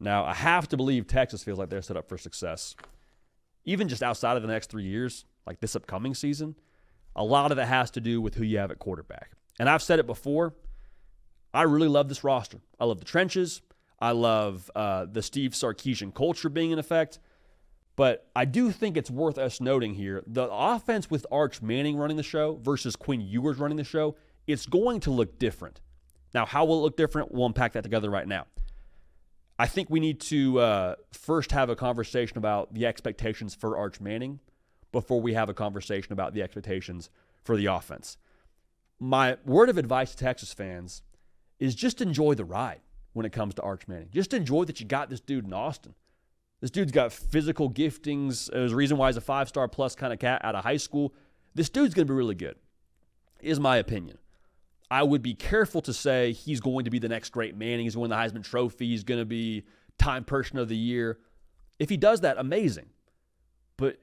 Now, I have to believe Texas feels like they're set up for success. Even just outside of the next 3 years, like this upcoming season, a lot of it has to do with who you have at quarterback. And I've said it before, I really love this roster. I love the trenches. I love the Steve Sarkisian culture being in effect. But I do think it's worth us noting here, the offense with Arch Manning running the show versus Quinn Ewers running the show, it's going to look different. Now, how will it look different? We'll unpack that together right now. I think we need to first have a conversation about the expectations for Arch Manning before we have a conversation about the expectations for the offense. My word of advice to Texas fans is just enjoy the ride when it comes to Arch Manning. Just enjoy that you got this dude in Austin. This dude's got physical giftings. There's a reason why he's a 5-star plus kind of cat out of high school. This dude's going to be really good, is my opinion. I would be careful to say he's going to be the next great Manning. He's going to win the Heisman Trophy. He's going to be Time Person of the Year. If he does that, amazing. But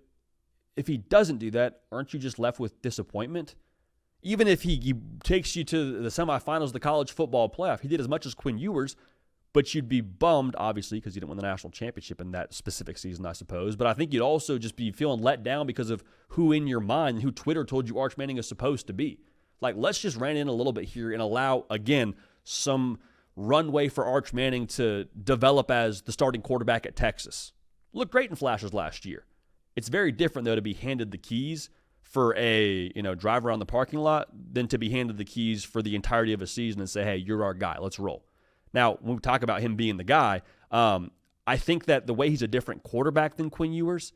if he doesn't do that, aren't you just left with disappointment? Even if he takes you to the semifinals of the college football playoff, he did as much as Quinn Ewers, but you'd be bummed, obviously, because you didn't win the national championship in that specific season, I suppose. But I think you'd also just be feeling let down because of who in your mind, who Twitter told you Arch Manning is supposed to be. Like, let's just rein in a little bit here and allow, again, some runway for Arch Manning to develop as the starting quarterback at Texas. Looked great in flashes last year. It's very different, though, to be handed the keys for a drive around the parking lot than to be handed the keys for the entirety of a season and say, hey, you're our guy. Let's roll. Now, when we talk about him being the guy, I think that the way he's a different quarterback than Quinn Ewers,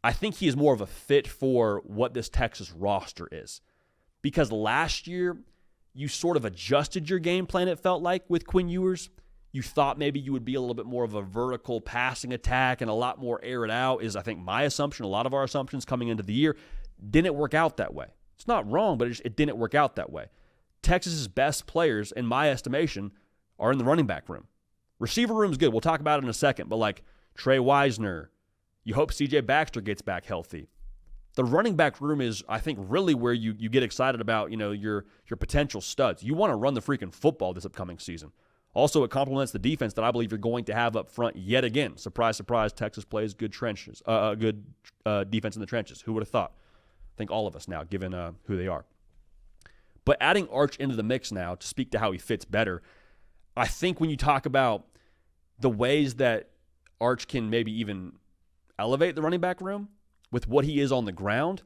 I think he is more of a fit for what this Texas roster is. Because last year, you sort of adjusted your game plan, it felt like, with Quinn Ewers. You thought maybe you would be a little bit more of a vertical passing attack and a lot more air it out is, I think, my assumption. A lot of our assumptions coming into the year didn't work out that way. It's not wrong, but it didn't work out that way. Texas's best players, in my estimation, are in the running back room. Receiver room is good. We'll talk about it in a second. But like Trey Wisner, you hope C.J. Baxter gets back healthy. The running back room is, I think, really where you get excited about, your potential studs. You want to run the freaking football this upcoming season. Also, it complements the defense that I believe you're going to have up front yet again. Surprise, surprise, Texas plays good trenches, good defense in the trenches. Who would have thought? I think all of us now, given who they are. But adding Arch into the mix now to speak to how he fits better, I think when you talk about the ways that Arch can maybe even elevate the running back room with what he is on the ground,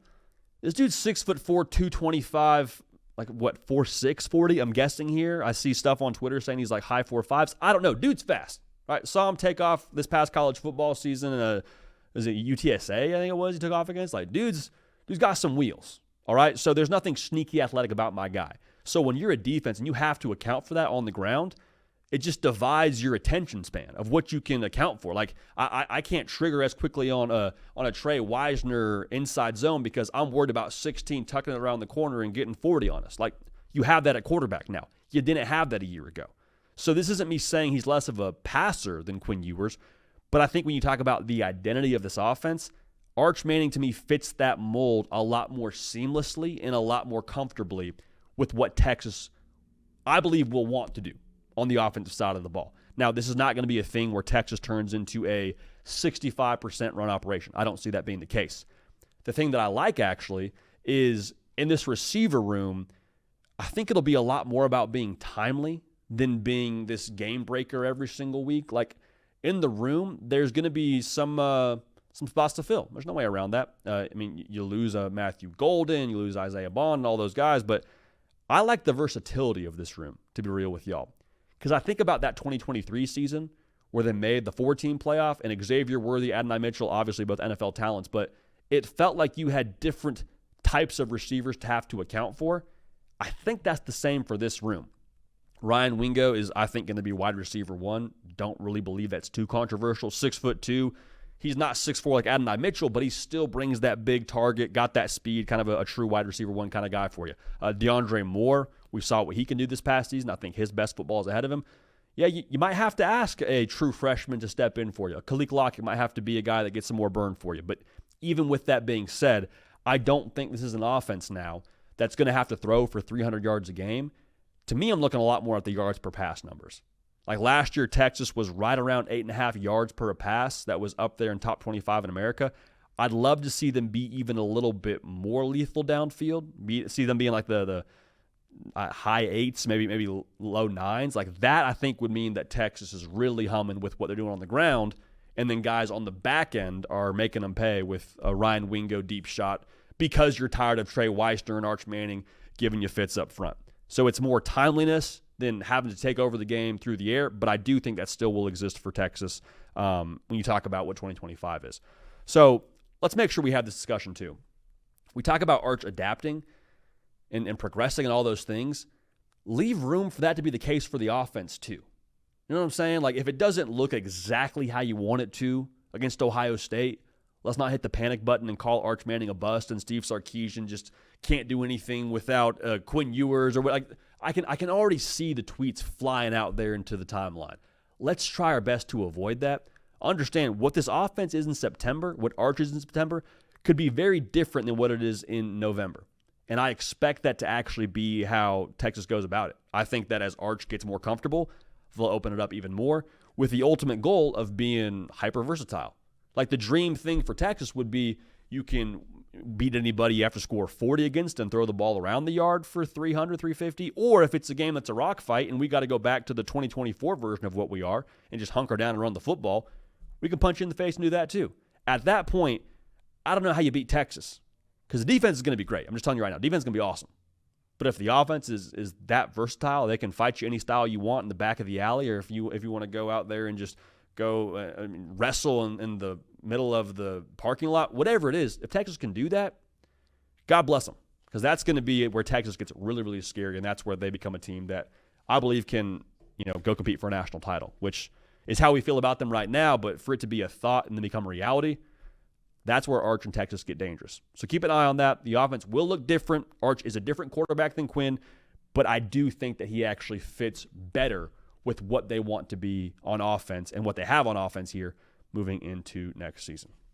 this dude's 6'4", 225, like what, 4'6", 40, I'm guessing here. I see stuff on Twitter saying he's like high 4.5s. I don't know. Dude's fast. Right? Saw him take off this past college football season in is it UTSA, I think it was, he took off against. Like, dude's got some wheels. All right? So there's nothing sneaky athletic about my guy. So when you're a defense and you have to account for that on the ground, it just divides your attention span of what you can account for. Like, I can't trigger as quickly on a Trey Wisner inside zone because I'm worried about 16 tucking it around the corner and getting 40 on us. Like, you have that at quarterback now. You didn't have that a year ago. So this isn't me saying he's less of a passer than Quinn Ewers, but I think when you talk about the identity of this offense, Arch Manning to me fits that mold a lot more seamlessly and a lot more comfortably with what Texas, I believe, will want to do on the offensive side of the ball. Now, this is not going to be a thing where Texas turns into a 65% run operation. I don't see that being the case. The thing that I like, actually, is in this receiver room, I think it'll be a lot more about being timely than being this game breaker every single week. Like, in the room, there's going to be some spots to fill. There's no way around that. You lose Matthew Golden, you lose Isaiah Bond and all those guys, but I like the versatility of this room, to be real with y'all. Because I think about that 2023 season where they made the 4-team playoff and Xavier Worthy, Adonai Mitchell, obviously both NFL talents, but it felt like you had different types of receivers to have to account for. I think that's the same for this room. Ryan Wingo is, I think, going to be wide receiver 1. Don't really believe that's too controversial. 6'2". He's not 6'4" like Adonai Mitchell, but he still brings that big target, got that speed, kind of a true wide receiver 1 kind of guy for you. DeAndre Moore, we saw what he can do this past season. I think his best football is ahead of him. Yeah, you might have to ask a true freshman to step in for you. Khalil Lockett might have to be a guy that gets some more burn for you. But even with that being said, I don't think this is an offense now that's going to have to throw for 300 yards a game. To me, I'm looking a lot more at the yards per pass numbers. Like last year, Texas was right around 8.5 yards per pass. That was up there in top 25 in America. I'd love to see them be even a little bit more lethal downfield. See them being like the high 8s, maybe low 9s. Like that, I think would mean that Texas is really humming with what they're doing on the ground, and then guys on the back end are making them pay with a Ryan Wingo deep shot because you're tired of Trey Weissner and Arch Manning giving you fits up front. So it's more timeliness than having to take over the game through the air, but I do think that still will exist for Texas when you talk about what 2025 is. So let's make sure we have this discussion too. We talk about Arch adapting and progressing and all those things. Leave room for that to be the case for the offense too. You know what I'm saying? Like if it doesn't look exactly how you want it to against Ohio State, let's not hit the panic button and call Arch Manning a bust and Steve Sarkisian just can't do anything without Quinn Ewers or what. Like I can already see the tweets flying out there into the timeline. Let's try our best to avoid that. Understand what this offense is in September, what Arch is in September, could be very different than what it is in November. And I expect that to actually be how Texas goes about it. I think that as Arch gets more comfortable, they'll open it up even more with the ultimate goal of being hyper versatile. Like the dream thing for Texas would be you can beat anybody you have to score 40 against and throw the ball around the yard for 300, 350. Or if it's a game that's a rock fight and we got to go back to the 2024 version of what we are and just hunker down and run the football, we can punch you in the face and do that too. At that point, I don't know how you beat Texas because the defense is going to be great. I'm just telling you right now, defense is going to be awesome. But if the offense is that versatile, they can fight you any style you want in the back of the alley, or if you want to go out there and just go wrestle in the middle of the parking lot, whatever it is, if Texas can do that, God bless them, because that's going to be where Texas gets really, really scary, and that's where they become a team that I believe can go compete for a national title, which is how we feel about them right now. But for it to be a thought and then become a reality, that's where Arch and Texas get dangerous. So keep an eye on that. The offense will look different. Arch is a different quarterback than Quinn, but I do think that he actually fits better with what they want to be on offense and what they have on offense here moving into next season.